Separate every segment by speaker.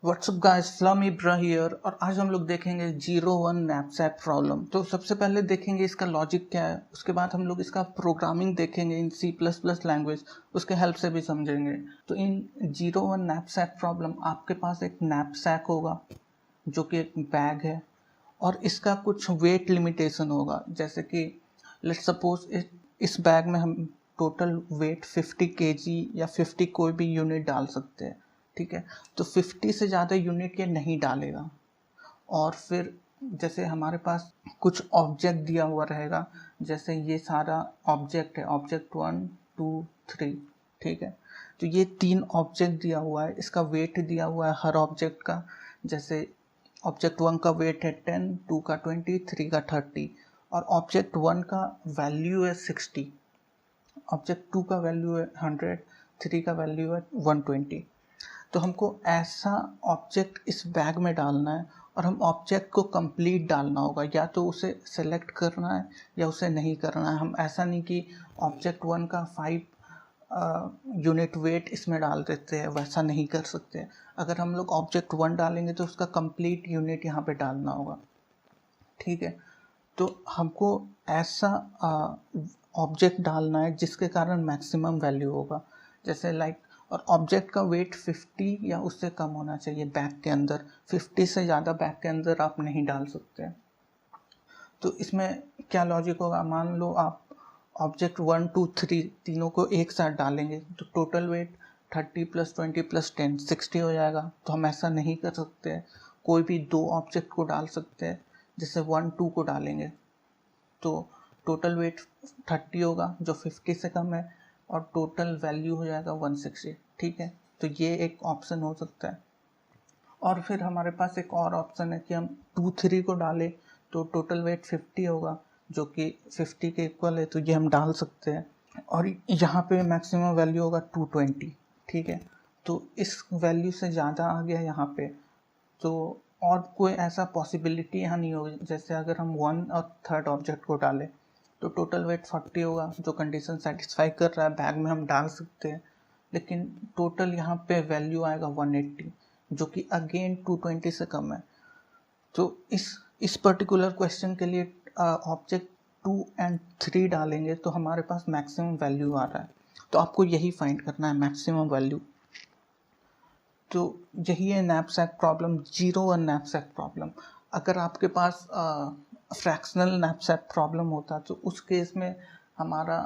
Speaker 1: WhatsApp guys, Flam Ibra here. और आज हम लोग देखेंगे 01 नैपसैक प्रॉब्लम। तो सबसे पहले देखेंगे इसका लॉजिक क्या है, उसके बाद हम लोग इसका प्रोग्रामिंग देखेंगे इन C++ लैंग्वेज, उसके हेल्प से भी समझेंगे। तो इन 01 नैपसैक प्रॉब्लम, आपके पास एक नैपसैक होगा जो कि एक बैग है और इसका कुछ वेट लिमिटेशन होगा। जैसे कि लेट्स सपोज इस बैग में हम टोटल वेट 50 kg या 50 कोई भी यूनिट डाल सकते हैं, ठीक है। तो 50 से ज़्यादा यूनिट ये नहीं डालेगा। और फिर जैसे हमारे पास कुछ ऑब्जेक्ट दिया हुआ रहेगा, जैसे ये सारा ऑब्जेक्ट है, ऑब्जेक्ट 1 2 3, ठीक है। तो ये 3 ऑब्जेक्ट दिया हुआ है, इसका वेट दिया हुआ है हर ऑब्जेक्ट का। जैसे ऑब्जेक्ट 1 का वेट है 10, 2 का 20, 3 का 30 और ऑब्जेक्ट 1 का वैल्यू है 60, ऑब्जेक्ट 2 का वैल्यू है 100, 3 का वैल्यू है 120। तो हमको ऐसा ऑब्जेक्ट इस बैग में डालना है और हम ऑब्जेक्ट को कंप्लीट डालना होगा, या तो उसे सेलेक्ट करना है या उसे नहीं करना है। हम ऐसा नहीं कि ऑब्जेक्ट 1 का 5 यूनिट वेट इसमें डाल देते हैं, वैसा नहीं कर सकते। अगर हम लोग ऑब्जेक्ट 1 डालेंगे तो उसका कंप्लीट यूनिट यहाँ पे डालना होगा, ठीक है। तो हमको ऐसा ऑब्जेक्ट डालना है जिसके कारण मैक्सिमम वैल्यू होगा। जैसे लाइक, और ऑब्जेक्ट का वेट 50 या उससे कम होना चाहिए बैग के अंदर। 50 से ज़्यादा बैग के अंदर आप नहीं डाल सकते। तो इसमें क्या लॉजिक होगा, मान लो आप ऑब्जेक्ट 1 2 3 तीनों को एक साथ डालेंगे तो टोटल वेट 30 + 20 + 10 60 हो जाएगा। तो हम ऐसा नहीं कर सकते, कोई भी 2 ऑब्जेक्ट को डाल सकते हैं। जैसे 1 2 को डालेंगे तो टोटल वेट 30 होगा जो 50 से कम है और टोटल वैल्यू हो जाएगा 160, ठीक है। तो ये एक ऑप्शन हो सकता है। और फिर हमारे पास एक और ऑप्शन है कि हम 2 3 को डालें तो टोटल वेट 50 होगा जो कि 50 के इक्वल है, तो ये हम डाल सकते हैं। और यहाँ पे मैक्सिमम वैल्यू होगा 220, ठीक है। तो इस वैल्यू से ज़्यादा आ गया यहाँ पे, तो और कोई ऐसा पॉसिबिलिटी यहाँ नहीं होगी। जैसे अगर हम 1 और 3rd ऑब्जेक्ट को डालें तो टोटल वेट 40 होगा जो कंडीशन सेटिस्फाई कर रहा है, बैग में हम डाल सकते हैं। लेकिन टोटल यहाँ पे वैल्यू आएगा 180 जो कि अगेन 220 से कम है। तो इस पर्टिकुलर क्वेश्चन के लिए ऑब्जेक्ट 2 और 3 डालेंगे तो हमारे पास मैक्सिमम वैल्यू आ रहा है। तो आपको यही फाइंड करना है, मैक्सिमम वैल्यू। तो यही है नैपसैक प्रॉब्लम, 01 नैपसैक प्रॉब्लम। अगर आपके पास फ्रैक्शनल नैपसैक प्रॉब्लम होता तो उस केस में हमारा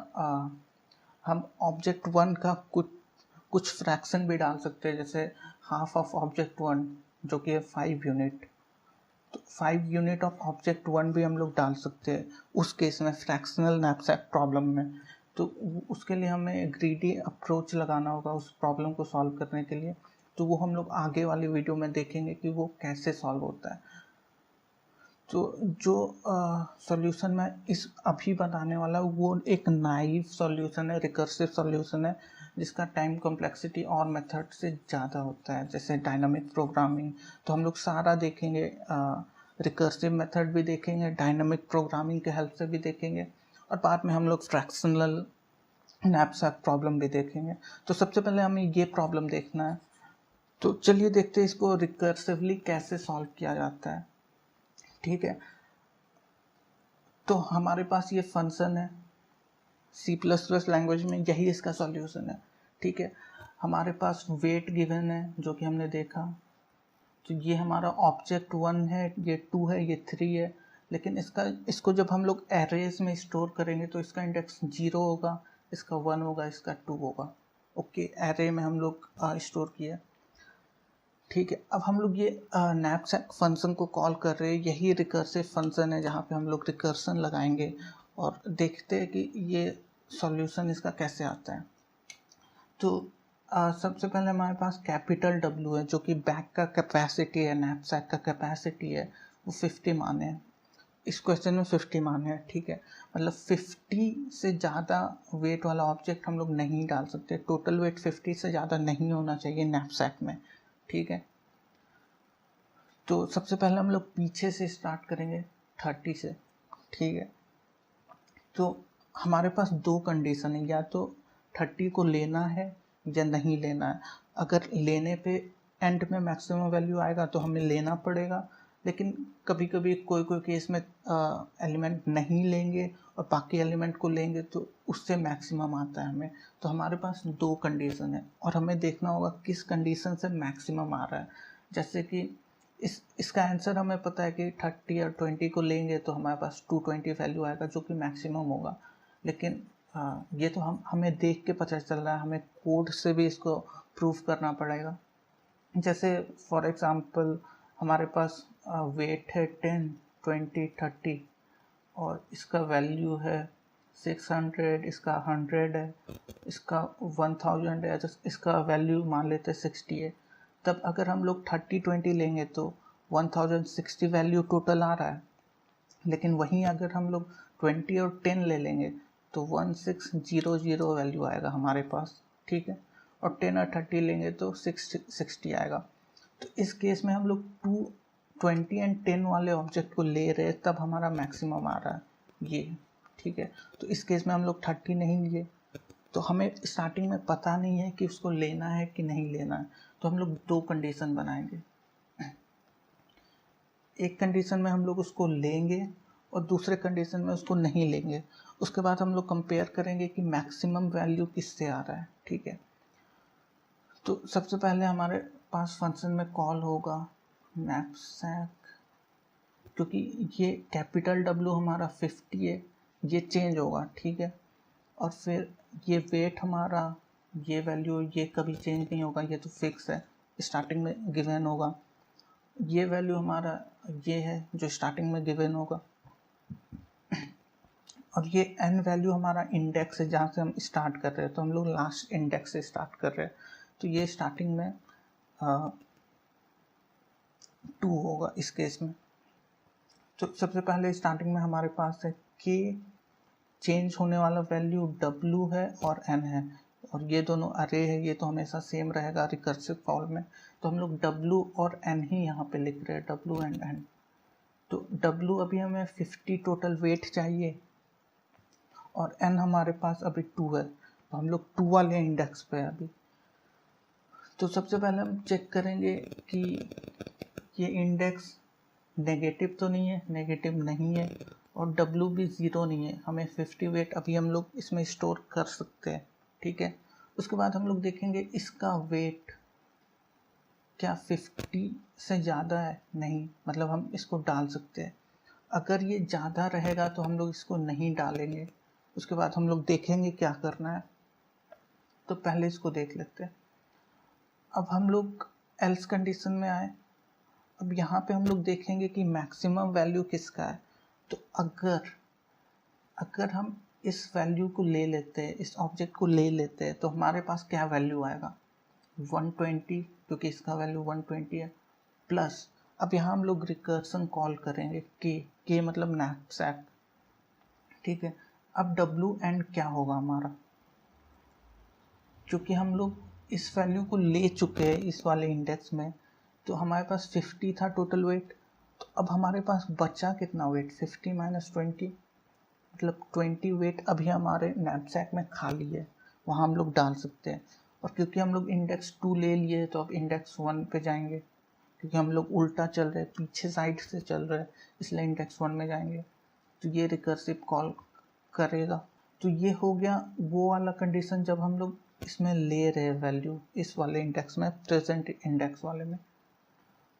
Speaker 1: हम ऑब्जेक्ट 1 का कुछ फ्रैक्शन भी डाल सकते हैं। जैसे हाफ ऑफ ऑब्जेक्ट 1 जो कि है 5 यूनिट, तो 5 यूनिट ऑफ ऑब्जेक्ट 1 भी हम लोग डाल सकते हैं उस केस में, फ्रैक्शनल नैपसैक प्रॉब्लम में। तो उसके लिए हमें ग्रीडी अप्रोच लगाना होगा उस प्रॉब्लम को सॉल्व करने के लिए। तो वो हम लोग आगे वाली वीडियो में देखेंगे कि वो कैसे सॉल्व होता है। तो जो सॉल्यूशन मैं इस अभी बताने वाला हूँ वो एक नाइव सॉल्यूशन है, रिकर्सिव सॉल्यूशन है, जिसका टाइम कॉम्प्लेक्सिटी और मेथड से ज़्यादा होता है। जैसे डायनामिक प्रोग्रामिंग तो हम लोग सारा देखेंगे, रिकर्सिव मेथड भी देखेंगे, डायनामिक प्रोग्रामिंग के हेल्प से भी देखेंगे, और बाद में हम लोग फ्रैक्शनल नैपसैक प्रॉब्लम भी देखेंगे। तो सबसे पहले हमें ये प्रॉब्लम देखना है। तो चलिए देखते हैं इसको रिकर्सिवली कैसे सॉल्व किया जाता है, ठीक है। तो हमारे पास ये फंक्शन है, C++ लैंग्वेज में यही इसका सॉल्यूशन है, ठीक है। हमारे पास वेट गिवन है जो कि हमने देखा। तो ये हमारा ऑब्जेक्ट 1 है, ये 2 है, ये 3 है। लेकिन इसको जब हम लोग एरेज में स्टोर करेंगे तो इसका इंडेक्स 0 होगा, इसका 1 होगा, इसका 2 होगा। ओके, एरे में हम लोग स्टोर किया, ठीक है। अब हम लोग ये नैपसैक फंक्शन को कॉल कर रहे हैं, यही रिकर्सिव फंक्शन है जहाँ पे हम लोग रिकर्सन लगाएंगे और देखते हैं कि ये सॉल्यूशन इसका कैसे आता है। तो सबसे पहले हमारे पास कैपिटल W है जो कि बैग का कैपेसिटी है, नैपसैक का कैपेसिटी है, वो 50 मान है। इस क्वेश्चन में 50 मान है, ठीक है। मतलब 50 से ज़्यादा वेट वाला ऑब्जेक्ट हम लोग नहीं डाल सकते। टोटल वेट 50 से ज़्यादा नहीं होना चाहिए नैपसैक में, ठीक है। तो सबसे पहले हम लोग पीछे से स्टार्ट करेंगे 30 से, ठीक है। तो हमारे पास 2 कंडीशन है, या तो 30 को लेना है या नहीं लेना है। अगर लेने पे एंड में मैक्सिमम वैल्यू आएगा तो हमें लेना पड़ेगा, लेकिन कभी कभी कोई कोई केस में एलिमेंट नहीं लेंगे और बाकी एलिमेंट को लेंगे तो उससे मैक्सिमम आता है हमें। तो हमारे पास दो कंडीशन है और हमें देखना होगा किस कंडीशन से मैक्सिमम आ रहा है। जैसे कि इसका आंसर हमें पता है कि 30 और 20 को लेंगे तो हमारे पास 220 वैल्यू आएगा जो कि मैक्सिमम होगा, लेकिन ये तो हमें देख के पता चल रहा है, हमें कोड से भी इसको प्रूव करना पड़ेगा। जैसे फॉर एग्जांपल हमारे पास वेट है 10, 20, 30 और इसका वैल्यू है 600, इसका 100 है, इसका 1000 है, इसका वैल्यू मान लेते हैं 60 है। तब अगर हम लोग 30, 20 लेंगे तो 1060 वैल्यू टोटल आ रहा है, लेकिन वहीं अगर हम लोग 20 और 10 ले लेंगे तो 1600 वैल्यू आएगा हमारे पास, ठीक है। और 10 और 30 लेंगे तो 60 आएगा। तो इस केस में हम लोग 20 एंड 10 वाले ऑब्जेक्ट को ले रहे हैं, तब हमारा मैक्सिमम आ रहा है ये, ठीक है। तो इस केस में हम लोग 30 नहीं लिए, तो हमें स्टार्टिंग में पता नहीं है कि उसको लेना है कि नहीं लेना है, तो हम लोग दो कंडीशन बनाएंगे। एक कंडीशन में हम लोग उसको लेंगे और दूसरे कंडीशन में उसको नहीं लेंगे। उसके बाद हम लोग कंपेयर करेंगे कि मैक्सिमम वैल्यू किससे आ रहा है, ठीक है। तो सबसे पहले हमारे पास फंक्शन में कॉल होगा knapsack, क्योंकि ये कैपिटल W हमारा 50 है, ये चेंज होगा, ठीक है। और फिर ये वेट हमारा, ये वैल्यू ये कभी चेंज नहीं होगा, ये तो फिक्स है, स्टार्टिंग में गिवन होगा। ये वैल्यू हमारा ये है जो स्टार्टिंग में गिवन होगा, और ये n वैल्यू हमारा इंडेक्स है जहाँ से हम स्टार्ट कर रहे हैं, तो हम लोग लास्ट इंडेक्स से स्टार्ट कर रहे हैं, तो ये स्टार्टिंग में 2 होगा इस केस में। तो सबसे पहले स्टार्टिंग में हमारे पास है k, चेंज होने वाला वैल्यू w है और n है, और ये दोनों अरे है, ये तो हमेशा सेम रहेगा रिकर्सिव फॉल में, तो हम लोग w और n ही यहाँ पे लिख रहे हैं, w एंड n। तो w अभी हमें 50 टोटल वेट चाहिए और n हमारे पास अभी 2 है, तो हम लोग 2 वाले इंडेक्स पे अभी। तो सबसे पहले हम चेक करेंगे कि ये इंडेक्स नेगेटिव तो नहीं है, नेगेटिव नहीं है, और w भी 0 नहीं है, हमें 50 वेट अभी हम लोग इसमें स्टोर कर सकते हैं, ठीक है। उसके बाद हम लोग देखेंगे इसका वेट क्या 50 से ज़्यादा है, नहीं, मतलब हम इसको डाल सकते हैं। अगर ये ज़्यादा रहेगा तो हम लोग इसको नहीं डालेंगे। उसके बाद हम लोग देखेंगे क्या करना है, तो पहले इसको देख लेते हैं। अब हम लोग एल्स कंडीशन में आए। अब यहाँ पे हम लोग देखेंगे कि मैक्सिमम वैल्यू किसका है। तो अगर हम इस वैल्यू को ले लेते हैं, इस ऑब्जेक्ट को ले लेते हैं, तो हमारे पास क्या वैल्यू आएगा 120, क्योंकि इसका वैल्यू 120 है, प्लस अब यहाँ हम लोग रिकर्सन कॉल करेंगे के मतलब knapsack, ठीक है। अब w एंड क्या होगा हमारा, क्योंकि हम लोग इस वैल्यू को ले चुके हैं इस वाले इंडेक्स में, तो हमारे पास 50 था टोटल वेट, तो अब हमारे पास बचा कितना वेट, 50 माइनस 20, मतलब 20 वेट अभी हमारे knapsack में खाली है, वहाँ हम लोग डाल सकते हैं। और क्योंकि हम लोग इंडेक्स 2 ले लिए तो अब इंडेक्स 1 पे जाएंगे, क्योंकि हम लोग उल्टा चल रहे हैं, पीछे साइड से चल रहे हैं, इसलिए इंडेक्स 1 में जाएंगे, तो ये रिकर्सिव कॉल करेगा। तो ये हो गया वो वाला कंडीशन जब हम लोग इसमें ले रहे वैल्यू इस वाले इंडेक्स में, प्रेजेंट इंडेक्स वाले में।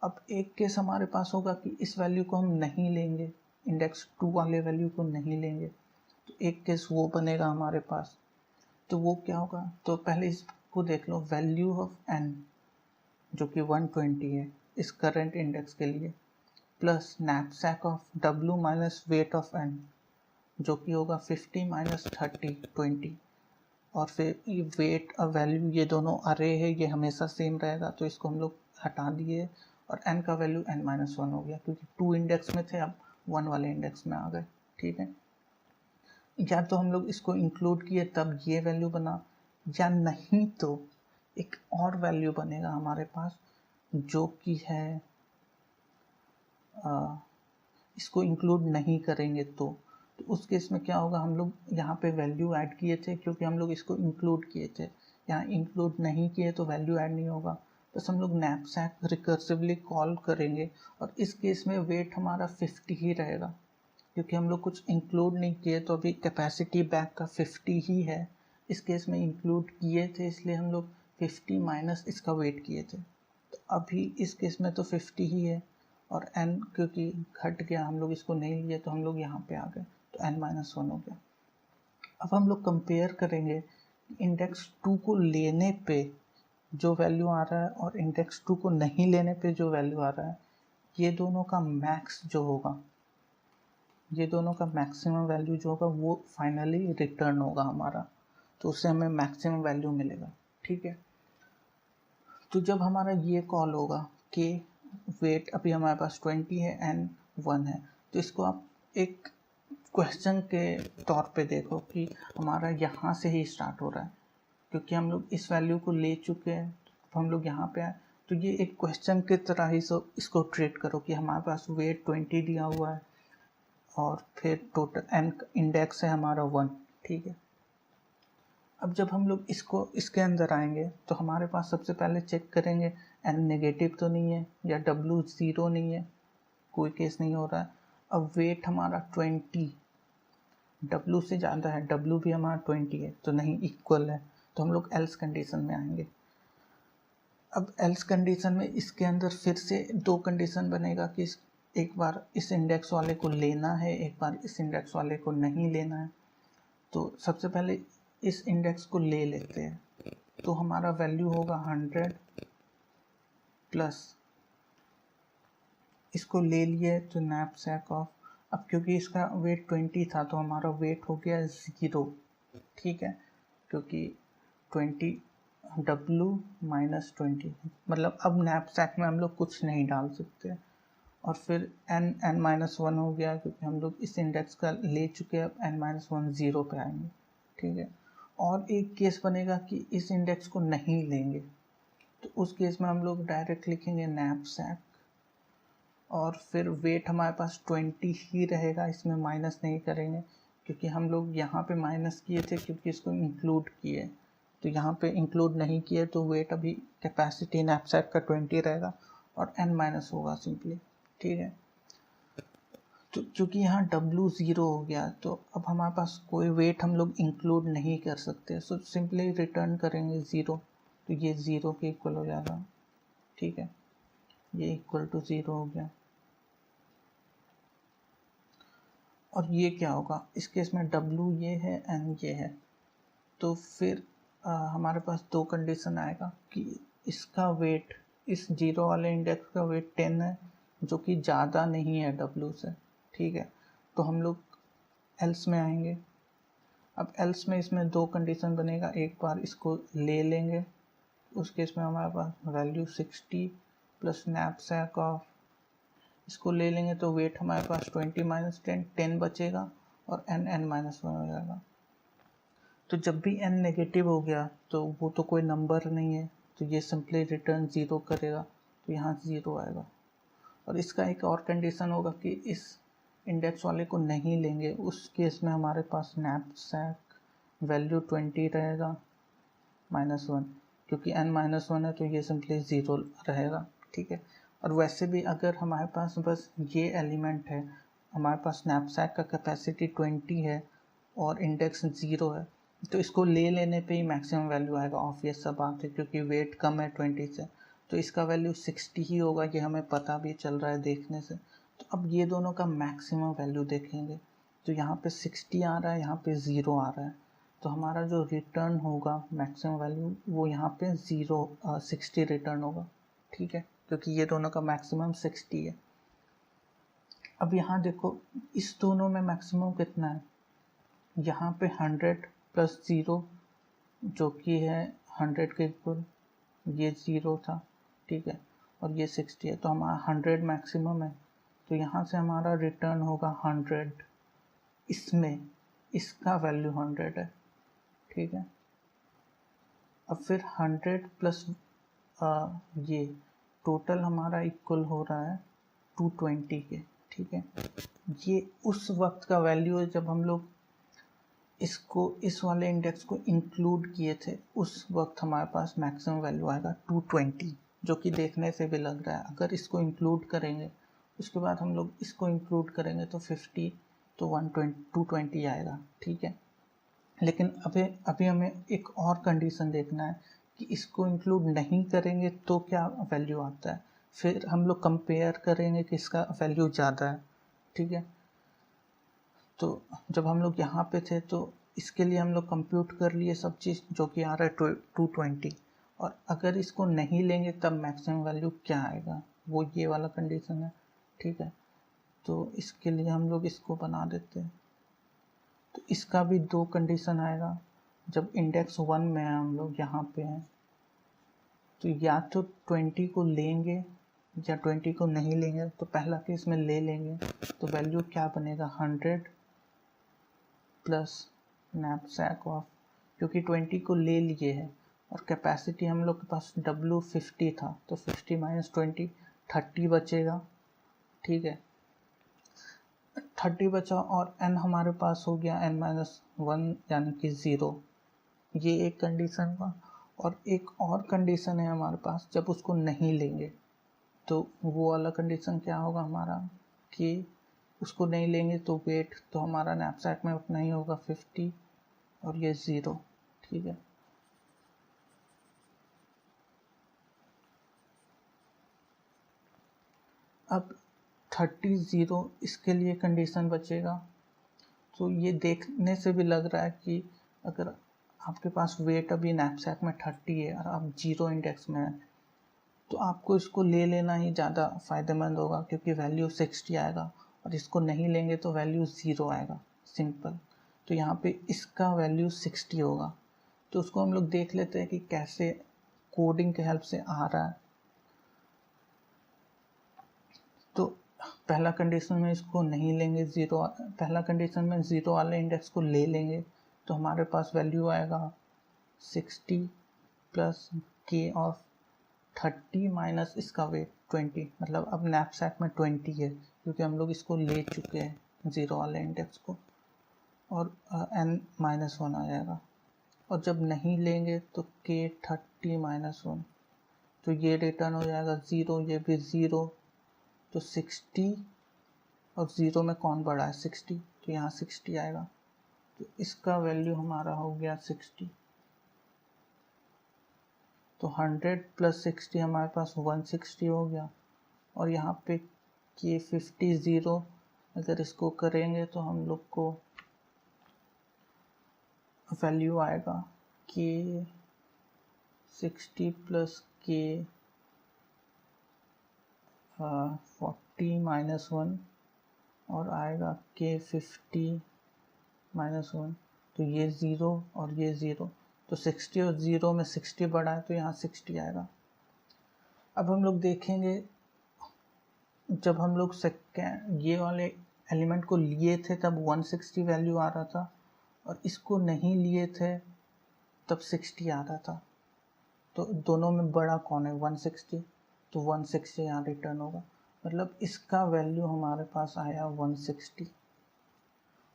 Speaker 1: अब एक केस हमारे पास होगा कि इस वैल्यू को हम नहीं लेंगे, इंडेक्स 2 वाले वैल्यू को नहीं लेंगे, तो एक केस वो बनेगा हमारे पास। तो वो क्या होगा, तो पहले इसको देख लो, वैल्यू ऑफ n जो कि 120 है इस करंट इंडेक्स के लिए, plus knapsack of w minus weight of n जो कि होगा 50 माइनस 30 20, और फिर ये वेट और वैल्यू ये दोनों अरे है, ये हमेशा सेम रहेगा, तो इसको हम लोग हटा दिए और n का वैल्यू n माइनस 1 हो गया, क्योंकि 2 इंडेक्स में थे अब 1 वाले इंडेक्स में आ गए, ठीक है। या तो हम लोग इसको इंक्लूड किए तब ये वैल्यू बना, या नहीं तो एक और वैल्यू बनेगा हमारे पास जो कि है इसको इंक्लूड नहीं करेंगे तो उस केस में क्या होगा, हम लोग यहाँ पे वैल्यू ऐड किए थे क्योंकि हम लोग इसको इंक्लूड किए थे, यहाँ इंक्लूड नहीं किए तो वैल्यू ऐड नहीं होगा, बस हम लोग नैपसैक रिकर्सिवली कॉल करेंगे और इस केस में वेट हमारा 50 ही रहेगा, क्योंकि हम लोग कुछ इंक्लूड नहीं किए, तो अभी कैपेसिटी बैग का 50 ही है। इस केस में इंक्लूड किए थे इसलिए हम लोग 50 माइनस इसका वेट किए थे, तो अभी इस केस में तो 50 ही है, और n क्योंकि घट गया हम लोग इसको नहीं लिए तो हम लोग यहाँ पे आ गए, तो n-1 हो गया। अब हम लोग कंपेयर करेंगे इंडेक्स 2 को लेने पे जो वैल्यू आ रहा है और इंडेक्स 2 को नहीं लेने पे जो वैल्यू आ रहा है, ये दोनों का मैक्स जो होगा, ये दोनों का मैक्सिमम वैल्यू जो होगा वो फाइनली रिटर्न होगा हमारा, तो उससे हमें मैक्सिमम वैल्यू मिलेगा। ठीक है, तो जब हमारा ये कॉल होगा कि वेट अभी हमारे पास 20 है एंड 1 है, तो इसको आप एक क्वेश्चन के तौर पे देखो कि हमारा यहाँ से ही स्टार्ट हो रहा है, क्योंकि हम लोग इस वैल्यू को ले चुके हैं, तो हम लोग यहाँ पे आए, तो ये एक क्वेश्चन की तरह ही इसको ट्रीट करो कि हमारे पास वेट 20 दिया हुआ है और फिर टोटल एन इंडेक्स है हमारा 1। ठीक है, अब जब हम लोग इसके अंदर आएंगे तो हमारे पास सबसे पहले चेक करेंगे एन नेगेटिव तो नहीं है या डब्ल्यू ज़ीरो नहीं है, कोई केस नहीं हो रहा है। अब वेट हमारा 20 डब्ल्यू से ज़्यादा है, डब्ल्यू भी हमारा 20 है, तो नहीं इक्वल है, तो हम लोग एल्स कंडीशन में आएंगे। अब एल्स कंडीशन में इसके अंदर फिर से दो कंडीशन बनेगा कि एक बार इस इंडेक्स वाले को लेना है, एक बार इस इंडेक्स वाले को नहीं लेना है। तो सबसे पहले इस इंडेक्स को ले लेते हैं, तो हमारा वैल्यू होगा 100 प्लस इसको ले लिए तो नैपसैक ऑफ, अब क्योंकि इसका वेट 20 था तो हमारा वेट हो गया 0। ठीक है, क्योंकि 20 डब्ल्यू माइनस 20, मतलब अब नैपसैक में हम लोग कुछ नहीं डाल सकते, और फिर n-1 हो गया क्योंकि हम लोग इस इंडेक्स का ले चुके हैं, अब n-1 0 पे आएंगे। ठीक है, और एक केस बनेगा कि इस इंडेक्स को नहीं लेंगे, तो उस केस में हम लोग डायरेक्ट लिखेंगे नैपसैक, और फिर वेट हमारे पास 20 ही रहेगा, इसमें माइनस नहीं करेंगे, क्योंकि हम लोग यहाँ पे माइनस किए थे क्योंकि इसको इंक्लूड किए, तो यहाँ पे इंक्लूड नहीं किए, तो वेट अभी कैपेसिटी नैपसैक का 20 रहेगा और n- होगा सिंपली। ठीक है, तो क्योंकि यहाँ W 0 हो गया, तो अब हमारे पास कोई वेट हम लोग इंक्लूड नहीं कर सकते, सो सिंपली रिटर्न करेंगे 0, तो ये 0 के इक्वल हो जाएगा। ठीक है, ये इक्वल टू 0 हो गया, और ये क्या होगा इस केस में W ये है N ये है, तो फिर हमारे पास दो कंडीशन आएगा कि इसका वेट, इस 0 वाले इंडेक्स का वेट 10 है, जो कि ज़्यादा नहीं है W से। ठीक है, तो हम लोग एल्स में आएंगे। अब एल्स में इसमें दो कंडीशन बनेगा, एक बार इसको ले लेंगे, उस केस में हमारे पास वैल्यू 60 प्लस नैपसैक ऑफ, इसको ले लेंगे तो वेट हमारे पास 20 माइनस 10 बचेगा और n-1 हो जाएगा। तो जब भी n नेगेटिव हो गया तो वो तो कोई नंबर नहीं है, तो ये सिंपली रिटर्न 0 करेगा, तो यहाँ 0 आएगा। और इसका एक और कंडीशन होगा कि इस इंडेक्स वाले को नहीं लेंगे, उस केस में हमारे पास नैपसैक वैल्यू 20 रहेगा -1, क्योंकि n-1 है तो ये सिंपली 0 रहेगा। ठीक है, और वैसे भी अगर हमारे पास बस ये एलिमेंट है, हमारे पास नैपसैक का कैपेसिटी 20 है और इंडेक्स 0 है, तो इसको ले लेने पे ही मैक्सिमम वैल्यू आएगा, ऑब्वियस सा बात है, क्योंकि वेट कम है 20 से, तो इसका वैल्यू 60 ही होगा, ये हमें पता भी चल रहा है देखने से। तो अब ये दोनों का मैक्सिमम वैल्यू देखेंगे, तो यहाँ पे 60 आ रहा है, यहाँ पे 0 आ रहा है, तो हमारा जो रिटर्न होगा मैक्सिमम वैल्यू वो यहाँ पे 60 रिटर्न होगा। ठीक है, क्योंकि ये दोनों का मैक्सिमम 60 है। अब यहाँ देखो इस दोनों में मैक्सिमम कितना है, यहाँ पे 100 प्लस 0 जो कि है 100 के इक्वल, ये 0 था। ठीक है, और ये 60 है, तो हमारा 100 मैक्सिमम है, तो यहाँ से हमारा रिटर्न होगा 100, इसमें इसका वैल्यू 100 है। ठीक है, अब फिर 100 प्लस ये टोटल हमारा इक्वल हो रहा है 220 के। ठीक है, ये उस वक्त का वैल्यू है जब हम लोग इसको इस वाले इंडेक्स को इंक्लूड किए थे, उस वक्त हमारे पास मैक्सिमम वैल्यू आएगा 220। जो कि देखने से भी लग रहा है। अगर इसको इंक्लूड करेंगे उसके बाद हम लोग इसको इंक्लूड करेंगे तो 50 तो 220 आएगा, ठीक है। लेकिन अभी हमें एक और कंडीशन देखना है कि इसको इंक्लूड नहीं करेंगे तो क्या वैल्यू आता है। फिर हम लोग कंपेयर करेंगे कि इसका वैल्यू ज़्यादा है, ठीक है। तो जब हम लोग यहाँ पे थे तो इसके लिए हम लोग कंप्यूट कर लिए सब चीज़, जो कि आ रहा है 220, और अगर इसको नहीं लेंगे तब मैक्सिमम वैल्यू क्या आएगा, वो ये वाला कंडीशन है, ठीक है। तो इसके लिए हम लोग इसको बना देते हैं। तो इसका भी दो कंडीशन आएगा। जब इंडेक्स 1 में है, हम लोग यहाँ पे हैं, तो या तो 20 को लेंगे या 20 को नहीं लेंगे। तो पहला केस में ले लेंगे तो वैल्यू क्या बनेगा, 100 प्लस नैपसैक ऑफ, क्योंकि 20 को ले लिए है और कैपेसिटी हम लोग के पास W50 था, तो 50 माइनस 20 30 बचेगा, ठीक है। 30 बचा और n हमारे पास हो गया n-1 यानी कि 0। ये एक कंडीशन हुआ। और एक और कंडीशन है हमारे पास, जब उसको नहीं लेंगे तो वो वाला कंडीशन क्या होगा हमारा, कि उसको नहीं लेंगे तो वेट तो हमारा नैपसैक में उतना ही होगा 50 और ये 0, ठीक है। अब 30 0 इसके लिए कंडीशन बचेगा। तो ये देखने से भी लग रहा है कि अगर आपके पास वेट अभी नैपसैक में 30 है और आप 0 इंडेक्स में है तो आपको इसको ले लेना ही ज़्यादा फ़ायदेमंद होगा, क्योंकि वैल्यू 60 आएगा और इसको नहीं लेंगे तो वैल्यू 0 आएगा, सिंपल। तो यहाँ पे इसका वैल्यू 60 होगा। तो उसको हम लोग देख लेते हैं कि कैसे कोडिंग के हेल्प से आ रहा है। तो पहला कंडीशन में इसको नहीं लेंगे, पहला कंडीशन में 0 वाले इंडेक्स को ले लेंगे तो हमारे पास वैल्यू आएगा 60 प्लस के ऑफ 30 माइनस इसका वेट 20, मतलब अब नैपसैक में 20 है क्योंकि हम लोग इसको ले चुके हैं 0 वाले इंडेक्स को, और n-1 आ जाएगा। और जब नहीं लेंगे तो k 30 माइनस 1, तो ये रिटर्न हो जाएगा 0, ये भी 0, तो 60 और 0 में कौन बड़ा है 60, तो यहाँ 60 आएगा। तो इसका वैल्यू हमारा हो गया 60। तो 100 प्लस 60 हमारे पास 160 हो गया। और यहाँ पे के 50 0 अगर इसको करेंगे तो हम लोग को वैल्यू आएगा के 60 प्लस के 40 माइनस 1 और आएगा के 50 माइनस 1, तो ये 0 और ये 0, तो 60 और 0 में 60 बड़ा है तो यहाँ 60 आएगा। अब हम लोग देखेंगे जब हम लोग ये वाले एलिमेंट को लिए थे तब 160 वैल्यू आ रहा था, और इसको नहीं लिए थे तब 60 आ रहा था। तो दोनों में बड़ा कौन है 160, तो 160 यहाँ रिटर्न होगा। मतलब इसका वैल्यू हमारे पास आया 160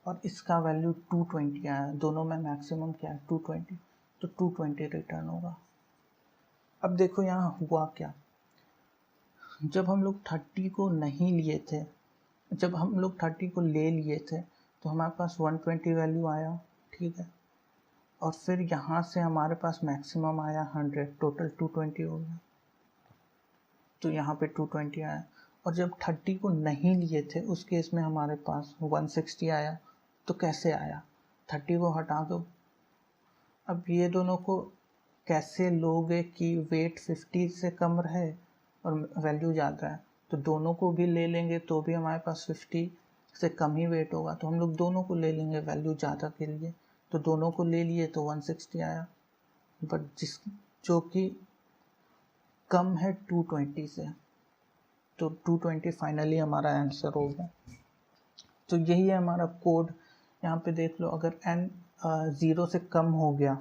Speaker 1: और इसका वैल्यू 220 आया। दोनों में मैक्सिमम क्या है 220, तो 220 रिटर्न होगा। अब देखो यहाँ हुआ क्या, जब हम लोग 30 को नहीं लिए थे, जब हम लोग 30 को ले लिए थे तो हमारे पास 120 वैल्यू आया, ठीक है। और फिर यहाँ से हमारे पास मैक्सिमम आया 100, टोटल 220 हो गया। तो यहाँ पे 220 आया। और जब 30 को नहीं लिए थे उस केस में हमारे पास 160 आया। तो कैसे आया, 30 को हटा दो। अब ये दोनों को कैसे लोगे कि वेट 50 से कम रहे और वैल्यू ज़्यादा है, तो दोनों को भी ले लेंगे तो भी हमारे पास 50 से कम ही वेट होगा, तो हम लोग दोनों को ले लेंगे वैल्यू ज़्यादा के लिए। तो दोनों को ले लिए तो 160 आया, बट जो कि कम है 220 से, तो 220 फाइनली हमारा आंसर होगा। तो यही है हमारा कोड। यहाँ पे देख लो, अगर n 0 से कम हो गया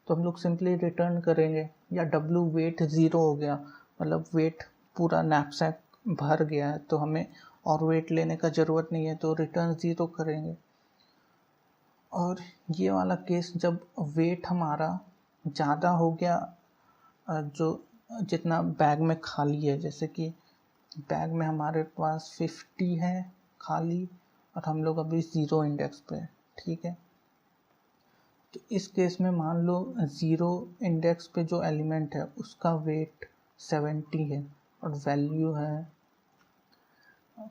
Speaker 1: तो हम लोग सिंपली रिटर्न करेंगे, या w वेट 0 हो गया मतलब वेट पूरा नैपसैक भर गया है तो हमें और वेट लेने का ज़रूरत नहीं है तो रिटर्न 0 करेंगे। और ये वाला केस जब वेट हमारा ज़्यादा हो गया जो जितना बैग में खाली है, जैसे कि बैग में हमारे पास 50 है खाली और हम लोग अभी 0 इंडेक्स पे है, ठीक है। तो इस केस में मान लो 0 इंडेक्स पे जो एलिमेंट है उसका वेट 70 है और वैल्यू है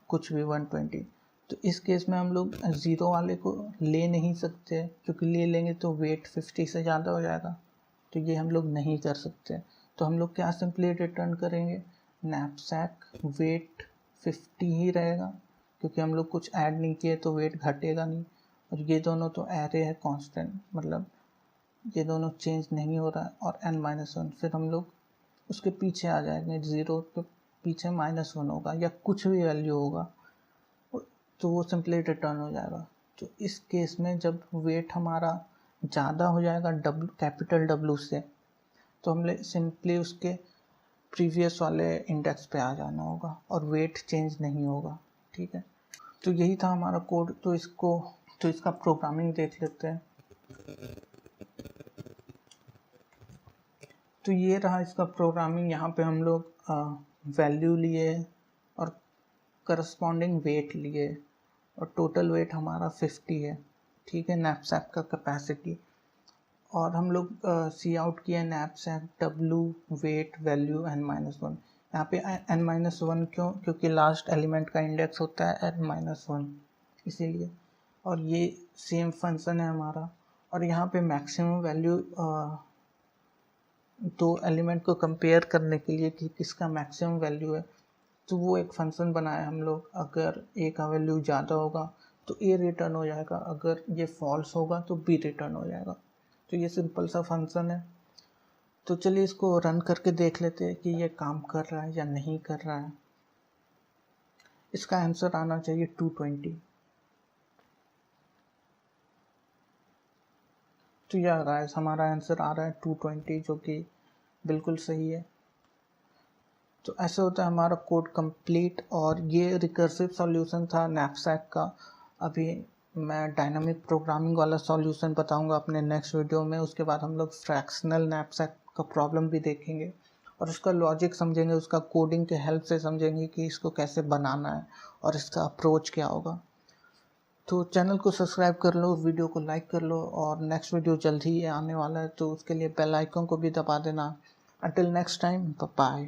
Speaker 1: कुछ भी 120। तो इस केस में हम लोग 0 वाले को ले नहीं सकते, क्योंकि ले लेंगे तो वेट 50 से ज़्यादा हो जाएगा, तो ये हम लोग नहीं कर सकते। तो हम लोग क्या सिंपली रिटर्न करेंगे, नैपसैक वेट 50 ही रहेगा, क्योंकि हम लोग कुछ ऐड नहीं किए तो वेट घटेगा नहीं। और ये दोनों तो एरे है कांस्टेंट, मतलब ये दोनों चेंज नहीं हो रहा है। और n-1 फिर हम लोग उसके पीछे आ जाएंगे, 0 के पीछे -1 होगा या कुछ भी वैल्यू होगा, तो वो सिंपली रिटर्न हो जाएगा। तो इस केस में जब वेट हमारा ज़्यादा हो जाएगा कैपिटल W से, तो हमने सिंपली उसके प्रीवियस वाले इंडेक्स पे आ जाना होगा और वेट चेंज नहीं होगा, ठीक है। तो यही था हमारा कोड। तो इसका प्रोग्रामिंग देख लेते हैं। तो ये रहा इसका प्रोग्रामिंग। यहाँ पे हम लोग वैल्यू लिए और करस्पॉन्डिंग वेट लिए और टोटल वेट हमारा 50 है, ठीक है, नैपसैक का कैपेसिटी। और हम लोग सी आउट किया knapsack W weight value n-1। यहाँ पे n-1 क्यों, क्योंकि लास्ट एलिमेंट का इंडेक्स होता है n-1 इसीलिए। और ये सेम फंक्शन है हमारा। और यहाँ पे मैक्सिमम वैल्यू दो एलिमेंट को कंपेयर करने के लिए कि किसका मैक्सिमम वैल्यू है, तो वो एक फंक्शन बनाया हम लोग। अगर ए का वैल्यू ज़्यादा होगा तो ए रिटर्न हो जाएगा, अगर ये फॉल्स होगा तो बी रिटर्न हो जाएगा। तो ये सिंपल सा फंक्शन है। तो चलिए इसको रन करके देख लेते हैं कि ये काम कर रहा है या नहीं कर रहा है। इसका आंसर आना चाहिए 220। तो यह गाइस हमारा आंसर आ रहा है 220, जो कि बिल्कुल सही है। तो ऐसे होता है हमारा कोड कंप्लीट। और ये रिकर्सिव सॉल्यूशन था नैपसैक का। अभी मैं डायनामिक प्रोग्रामिंग वाला सॉल्यूशन बताऊंगा अपने नेक्स्ट वीडियो में। उसके बाद हम लोग फ्रैक्शनल नैपसैक का प्रॉब्लम भी देखेंगे और उसका लॉजिक समझेंगे, उसका कोडिंग के हेल्प से समझेंगे कि इसको कैसे बनाना है और इसका अप्रोच क्या होगा। तो चैनल को सब्सक्राइब कर लो, वीडियो को लाइक कर लो, और नेक्स्ट वीडियो जल्द ही आने वाला है, तो उसके लिए बेल आइकन को भी दबा देना। Until next time, bye bye.